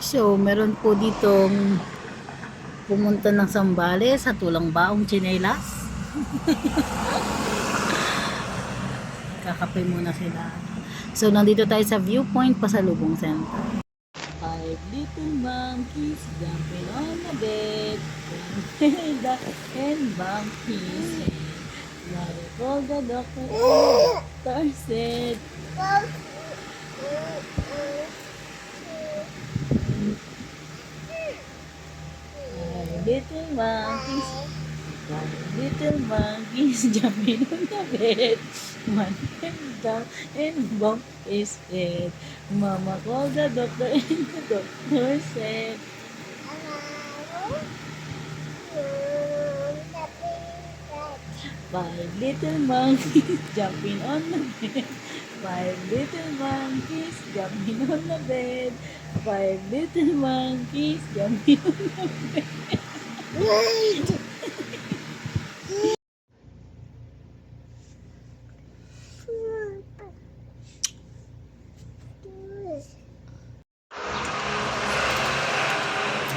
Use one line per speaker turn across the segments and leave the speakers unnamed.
So, meron po ditong pumunta ng Sambales sa tulang baong tsinelas. Kakape muna sila. So, nandito tayo sa Viewpoint Pasalubong Center. Five little monkeys jumping on the bed. Hilda and monkeys. Mother called the doctor and the doctor said, little monkeys, little monkeys jumping on the bed. One fell down and bumped his head. Mama called the doctor and the doctor said, five little monkeys jumping on the bed. Five little monkeys jumping on the bed. Five little monkeys jumping on the bed.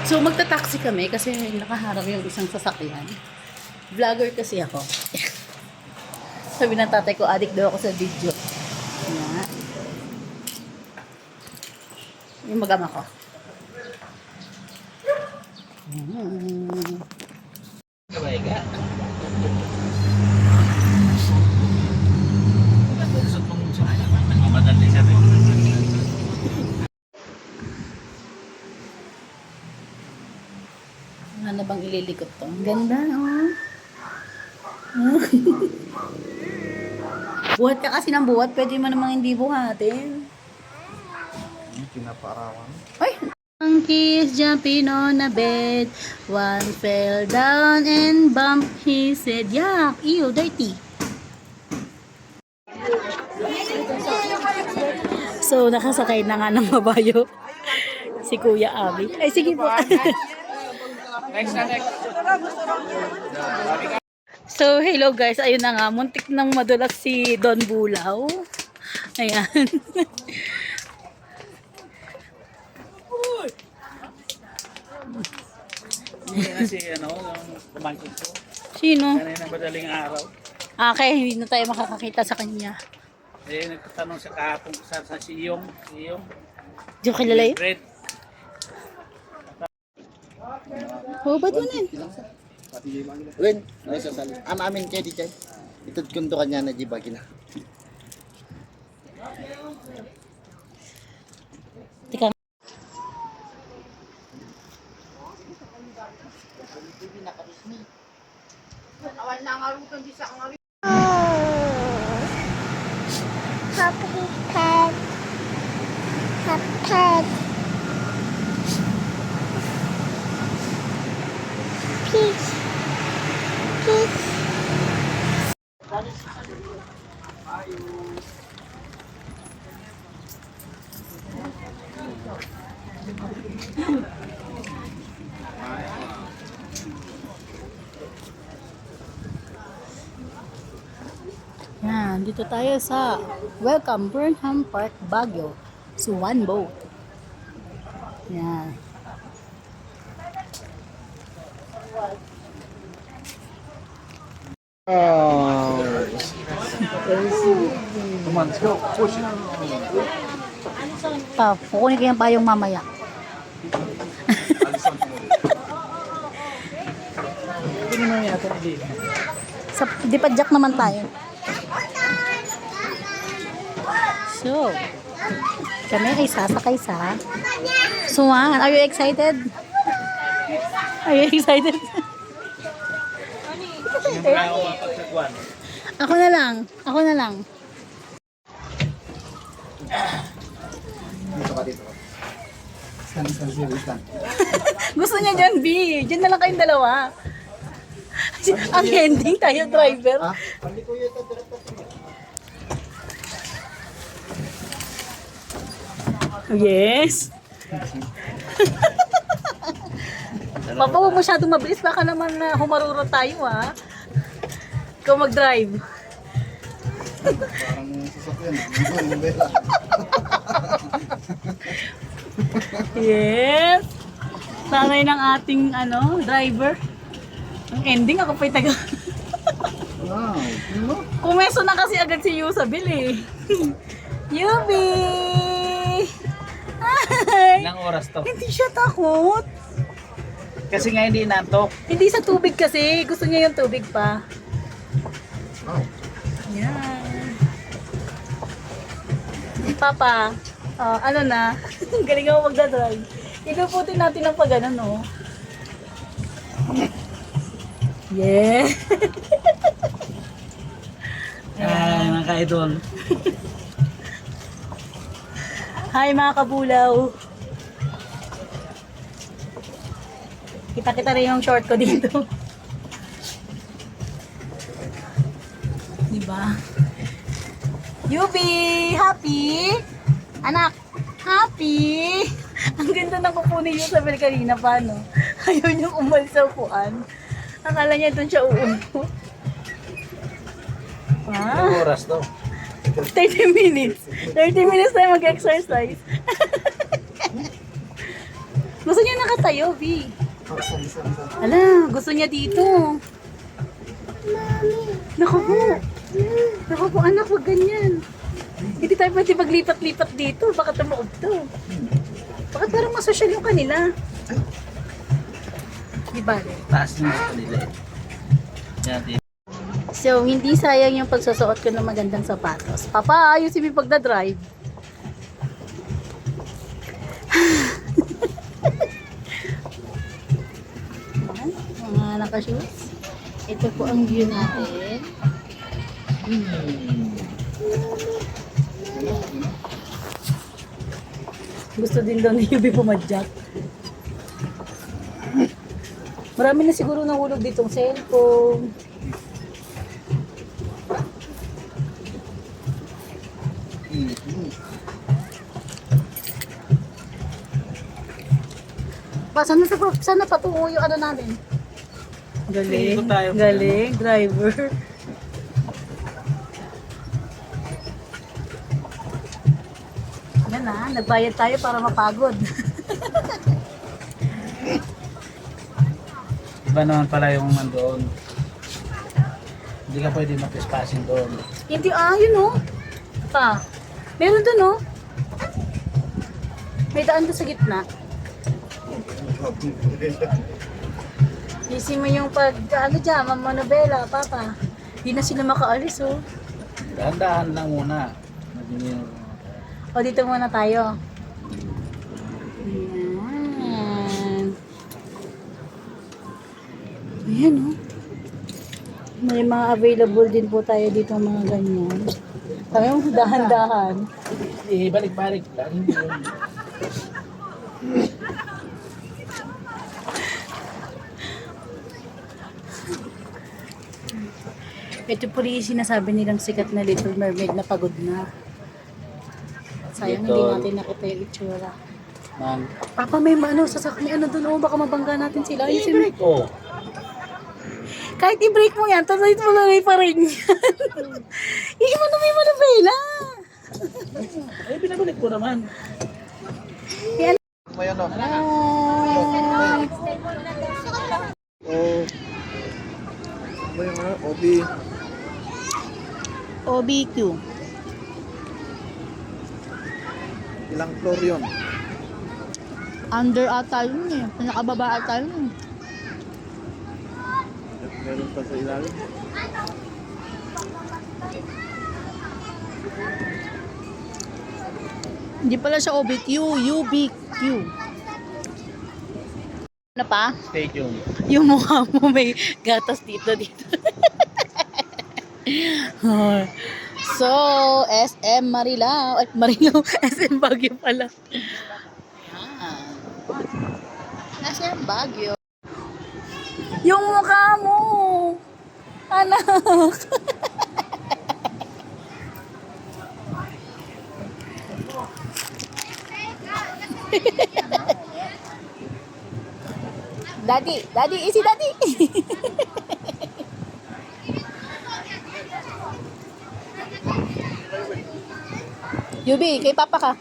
So magta-taxi kami kasi nakaharap yung isang sasakyan. Vlogger kasi ako. Sabi ng tatay ko, addict daw ako sa video. Yan. Yung magama ko.
Kabaiga. Mamadali siya rin.
Ano bang ililikot to? Ang ganda, oh. Buhat ka kasi ng buhat, pwede mo namang hindi buhatin.
Pinaparawan.
Ay! Monkeys jumping on a bed. One fell down and bumped his head. Yuck! Ew, dirty. So, nakasakay na nga ng mabayo si Kuya Abi. Ay, sige po.
Next.
So, hello guys. Ayun na nga. Muntik nang madulas si Don Bulaw. Ayan.
Hindi na si pamangkin ko.
Sino?
Kanina madaling araw.
Okay, hindi na tayo makakakita sa kanya.
Nagtatanong sa kahapon sa Siyong.
Di ko kilala yun?
Red.
Oh, ba't yun yun?
Wen, ay sasali. Amin kayo di chay. Itod kunto kanya na di ba kina.
Tika. Yan, dito tayo sa Welcome Burnham Park, Baguio. Suwan Boat. Yan.
Come on, let's go. Push it.
Kukunin ko yung payong mamaya.
Hindi naman yata hindi.
Di pa jack naman tayo. So, kami ay sasakay sa Suwan. Are you excited? Are you excited?
Hindi naman ako mapagsagwan.
Ako na lang. Ako na lang.
Dito ka dito. Stand.
Gusto niya dyan, B. Dyan na lang kayong dalawa. Ang ending tayo, driver.
Ha? Pali ko yun direkta.
Yes. Papa, huwag masyadong mabilis. Baka naman humaruro tayo, ha? Ikaw mag-drive.
Parang sasakyan. Hindi ko,
Yes! Nanay ng ating driver. Ang ending ako pa'y taga.
Wow. Ano?
Kumeso na kasi agad si Yusabil eh. Yubi! Ay!
Ilang oras to?
Hindi siya takot.
Kasi nga hindi inantok.
Hindi sa tubig kasi. Gusto niya yung tubig pa.
Wow.
Yan. Papa, ano na? Galing ako magdadrive. Iluputin natin ang pag no? Yeah!
Ay, mga ka-idol.
Hi mga kabulaw! Kita-kita rin yung short ko dito. Diba? Yubi! Happy? Anak! Happy? Ang ganda ng kupo ni Yusabel kanina pa, no? Ayaw niyang umalis sa upuan. Akala niya doon siya uupo.
Ilang
Wow!
oras to?
30 minutes. 30 minutes tayo mag-exercise. Gusto niya nakatayo, V. Ala, gusto niya dito. Naku po. Naku po, anak, huwag ganyan. Hindi tayo pwede maglipat-lipat dito. Baka tumuog to. Bakit parang masosyal yung kanila? Di ba?
Taas nyo sa kanila eh. Yan, di.
So, hindi sayang yung pagsusuot ko ng magandang sapatos. Papa, ayusin mo yung pagdadrive. Ayan, mga naka-shoes. Ito po ang view natin. Gusto din daw ni Yubi pumadyak. Marami na siguro nahulog ditong cellphone. Sana patungo yung ano namin. Galing,
Ikot tayo.
galing, driver. Yan na, nagbayad tayo para mapagod.
Iba naman pala yung nandoon. Hindi ka pwede mag-trespassing doon.
Hindi, yun o. Pa, meron dun o. May daan doon sa gitna. Easy mo yung dyan, mamanobela, papa. Di na sila makaalis, oh.
Dahan-dahan lang muna.
O, dito muna tayo. Ayan. Ayan, oh. May mga available din po tayo dito, mga ganyan. Kami mo, dahan-dahan.
Balik-balik lang. Hindi yun.
Ito po rin yung sinasabi nilang sikat na Little Mermaid na pagod na. Sayang hindi natin nakita yung itsura.
Man.
Papa, may sasakyan doon, baka mabangga natin sila. Ayusin mo.
Oh.
Kahit i-break mo yan, tapos ito tuloy pa rin yan. Hindi mo na may manubela.
Eh, binabalik ko naman.
May ano? May mga obi.
OBQ.
Ilang floor yun?
Under ata yun eh. Pinakababa ata yun.
Meron pa sa ilalim.
Hindi pala siya OBQ, UBQ. Ano pa?
Stay tuned.
Yung mukha mo may gatas dito. So, SM Marilao. Ay, Marilao. SM Baguio pala. SM Baguio. Yung mukha mo. Anak. Daddy, isi daddy. Yubi, kay papa ka.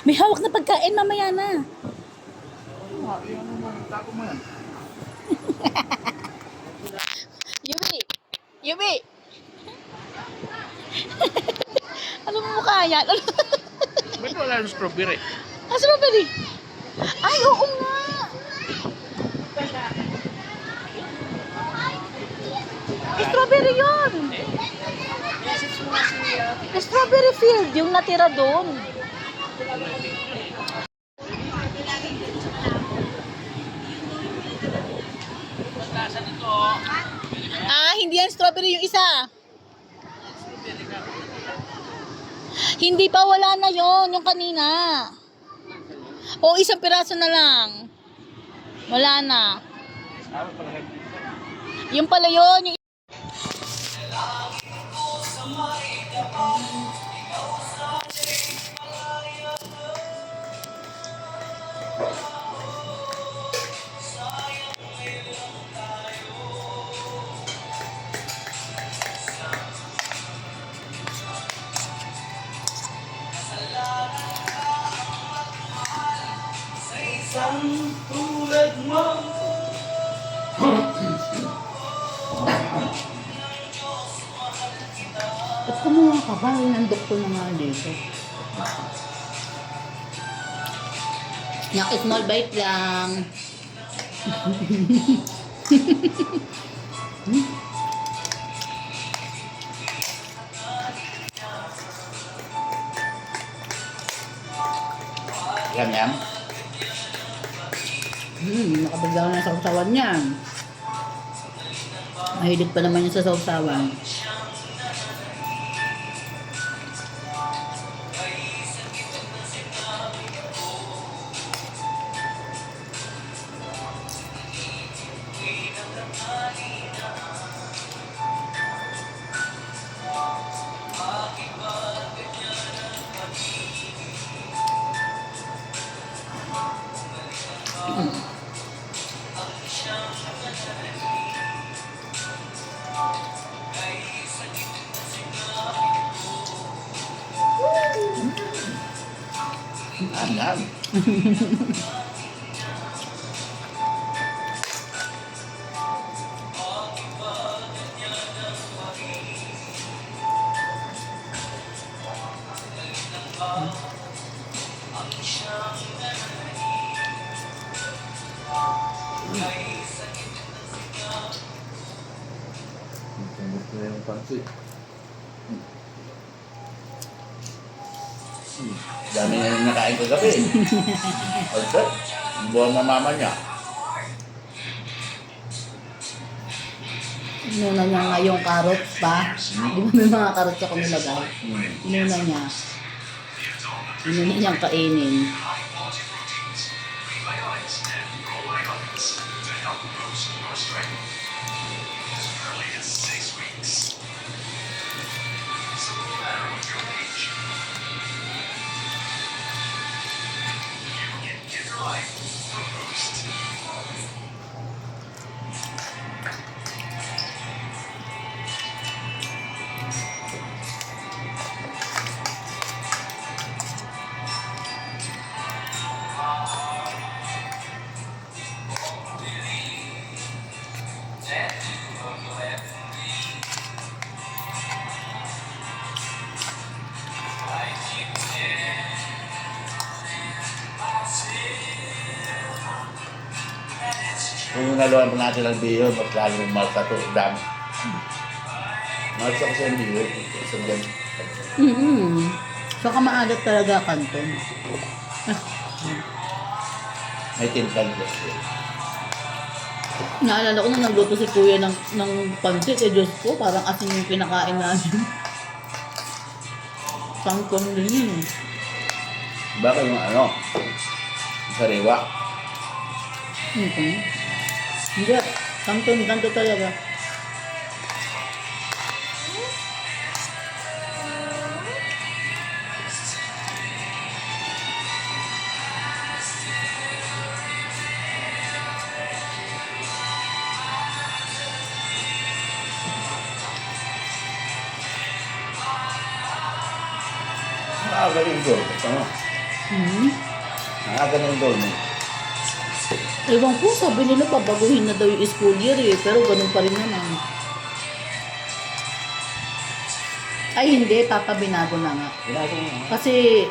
May hawak na pagkain mamaya na. Yubi! Yubi! Ano mo mukha yan?
Ba't wala ng strawberry?
Ah, strawberry! Ay, oo nga! Strawberry yun! Strawberry field, yung natira doon. Ah, hindi yan strawberry yung isa. Hindi pa, wala na yon yung kanina. O, isang piraso na lang. Wala na. Yung pala yun. Yung... Ba't kumuha ka ba? Nandok ko na nga dito. Nak, small bite lang.
Yan yan.
Nakabagdaw na sa sausawan niyan. Mahilig pa naman yung sa sausawan.
Alam. Gusto na yung pansit. Dami na yung nakain ko gabi. Okay. Buwan na mama niya.
Inuna niya nga yung carrots pa. Di ba may mga carrots ako nilagay? Inuna niya. Inuna niyang kainin.
Kung naluan pa natin ang biyo, mas lalong malsa to. Dami. Malsa kasi ang biyo. Isang ganyan.
Saka maalat talaga kanton.
May timpal din.
Naalala ko nung nagluto si kuya ng pansit, eh Diyos ko, parang asin yung pinakain namin. Sangkong din yun.
Baka yung ano, sariwa.
Hindi, kanton talaga.
Nakaaga yung goal. Tama.
Hmm.
Nakaaga na yung goal mo.
Ewan ko, sabi nila babaguhin na daw yung school year eh. Pero ganun pa rin naman. Ay hindi, papabinago na nga.
Binago mo.
Kasi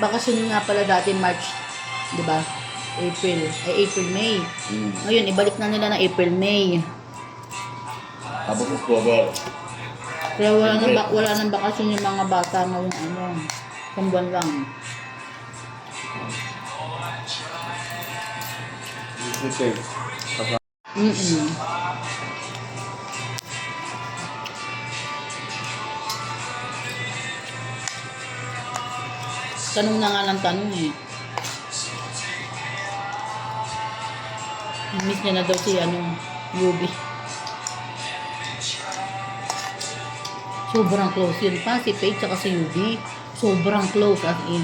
bakasyon nga pala dati March, di ba? April, May. Ngayon, ibalik na nila ng April, May.
Tapos October.
Kaya wala nang bakasyon yung mga bata ngayong isang buwan lang.
Okay.
Mm-mm. Tanong na nga ng tanong eh. Miss niya na daw si Yubi. Sobrang close yun pa, si Paige tsaka si Yubi. Sobrang close as in.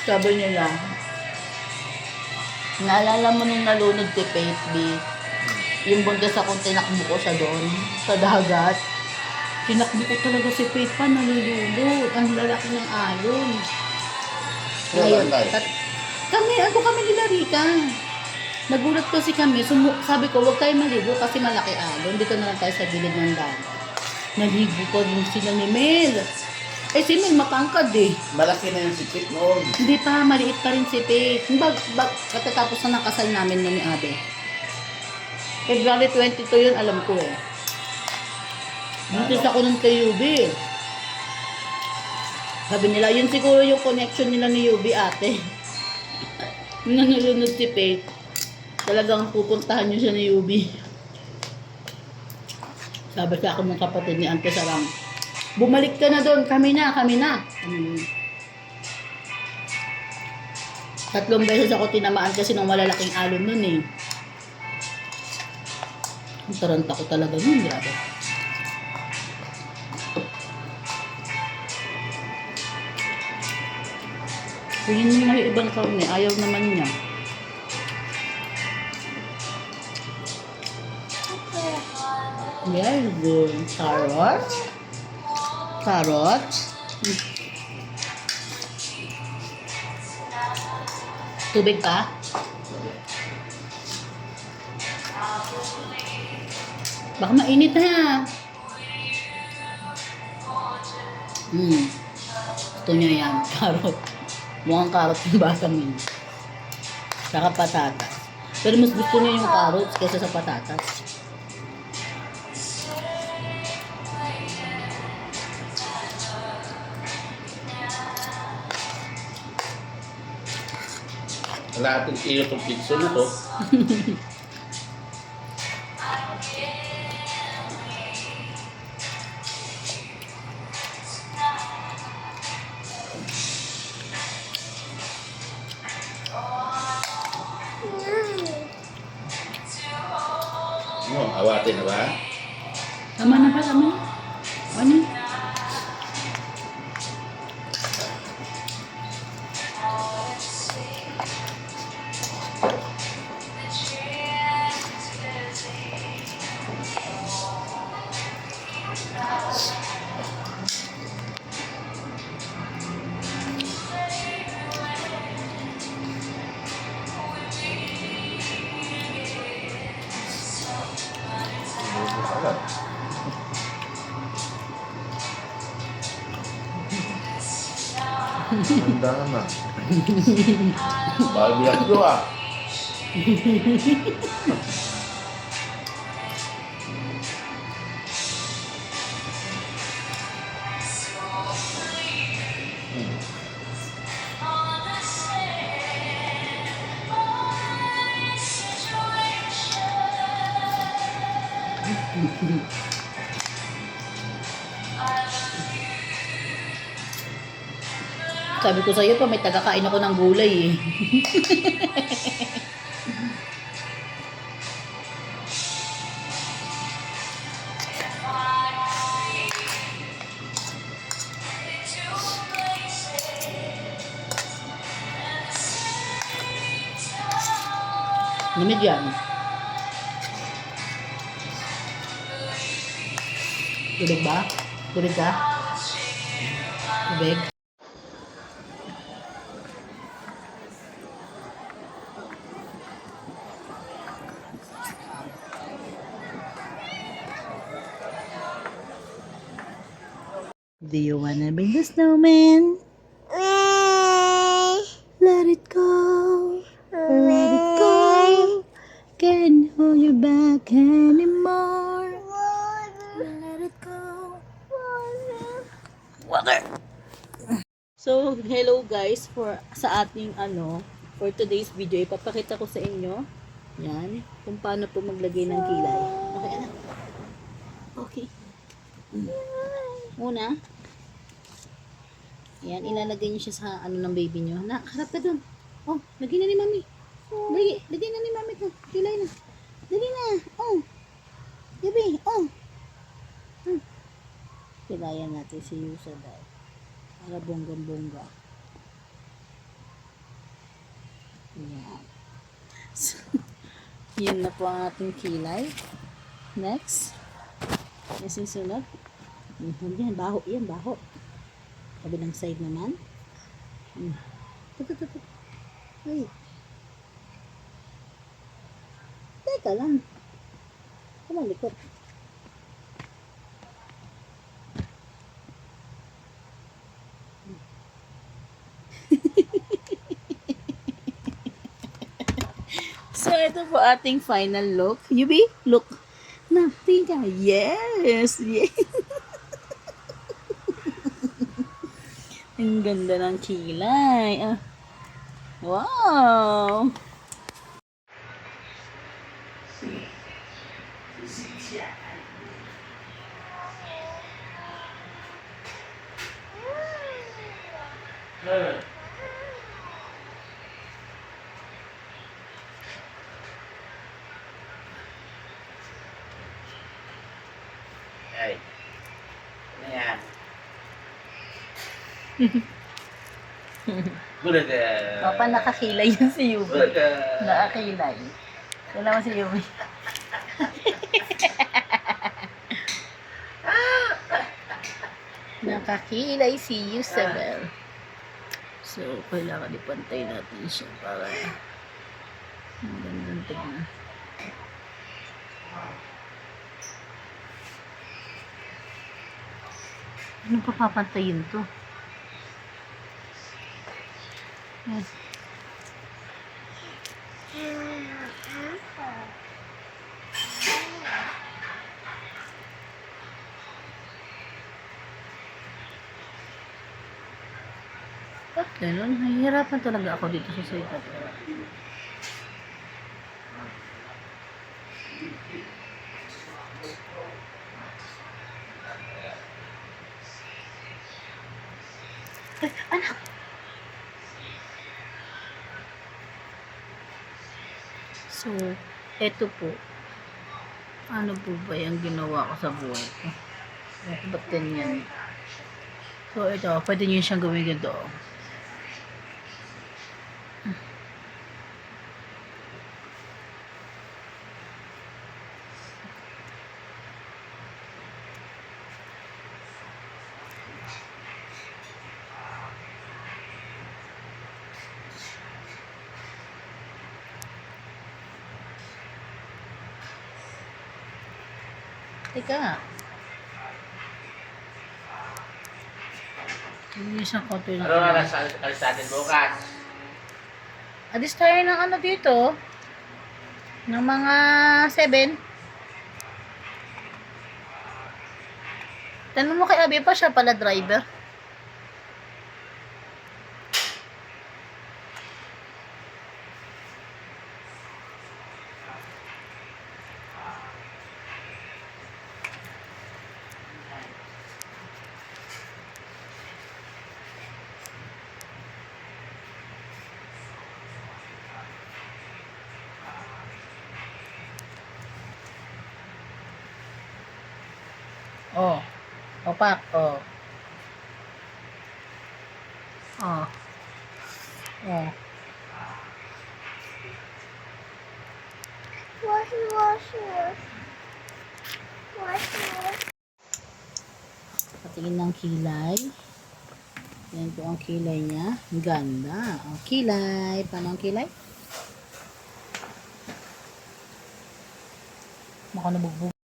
Sabi nila, naalala mo nung nalunod si Paige B, yung buntis akong tinakbo ko siya doon, sa dagat. Tinakbo ko talaga si Paige pa, nalulunod. Ang lalaki ng alon. Ngayon, kami nila Rika. Nagulat kasi kami, sabi ko, huwag kayo maligo kasi malaki alon. Dito na lang tayo sa gilid ng dagat. Naligo pa rin sila ni Mel. Eh si Mel matangkad eh.
Malaki na yung sipit noon.
Hindi pa, maliit pa rin si Paige. Katatapos na ng kasal namin na ni Abe. February 22 yun, alam ko eh. Buntis ako nun kay Yubi. Sabi nila, yun siguro yung connection nila ni Yubi ate. Nung nanulunod si Paige, talagang pupuntahan niyo siya ni Yubi. Sabi sa akin ng kapatid ni Ante Sarang, bumalik ka na doon, kami na. 3 beses ako tinamaan kasi ng malalaking alon nun eh. Ang taranta ko talaga nun, grabe. Kunin mo yung ibang karne, ayaw naman niya. Yes, good. Carrots. Tubig pa? Baka mainit na. Gusto niya yan, carrot. Mukhang carrot yung batang yun. Saka patatas. Pero mas gusto niya yung carrots kaysa sa patatas.
Lahat ng kilo itong pizza na to. Awatin na ba?
Tama na ba? Ano?
Handa na. Bago bilang ko ah.
Sabi ko sa iyo pa, may tagakain ako ng gulay eh. Lamig yan. Tubig ba? Tubig ka? Tubig? Do you wanna be the snowman? Let it go. Let it go. Can't hold you back anymore. Let it go. Water. So, hello guys sa ating for today's video, ipapakita ko sa inyo yan, kung paano po maglagay ng kilay. Okay, anak? Okay. Una, yan, ilalagay niyo siya sa ng baby niyo. Na, harap ka dun. Oh, lagay na ni mami. Lagay na ni mami to. Kilay na. Dali na. Oh. Gabi. Oh. Kilayan natin si Yusa dahil. Para bonggang-bongga. Yan. So, yun na po ang ating kilay. Next. Yes, yung sunod. Yan, baho. Yan, baho. Kabilang side naman. Ay. Teka lang. Kumalikot. So, ito po ating final look. Yubi, look. Na, tingin ka. Yes! Yes! Ang ganda ng kilay. Ah. Wow!
Ay. Ano yan? Gulat ka.
Papa, nakakilay yun si Yubi.
Gulat ka.
Nakakilay. Kailangan si Yubi. Nakakilay si Yusabel. So, kailangan ipantay natin siya para magandang tignan. Ano pa papantayin to? Yes. Ba't ganun? Nahihirapan talaga ako dito sa site na to. Ay, anak! So, eto po. Ano po ba yung ginawa ko sa buhay ko? Ba't ganyan? So, ito. Pwede nyo siyang gawin ganito. Teka. Hindi isang konti na.
Ano alas natin bukas?
Adis tayo ng dito. Ng mga 7. Tanong mo kay Abi pa, siya pala driver. Oh. Opak. Oh. Oh. Oh. Tingin ng kilay. Yan po ang kilay niya. Ang ganda. Ang kilay. Paano ang kilay? Baka nabugbog.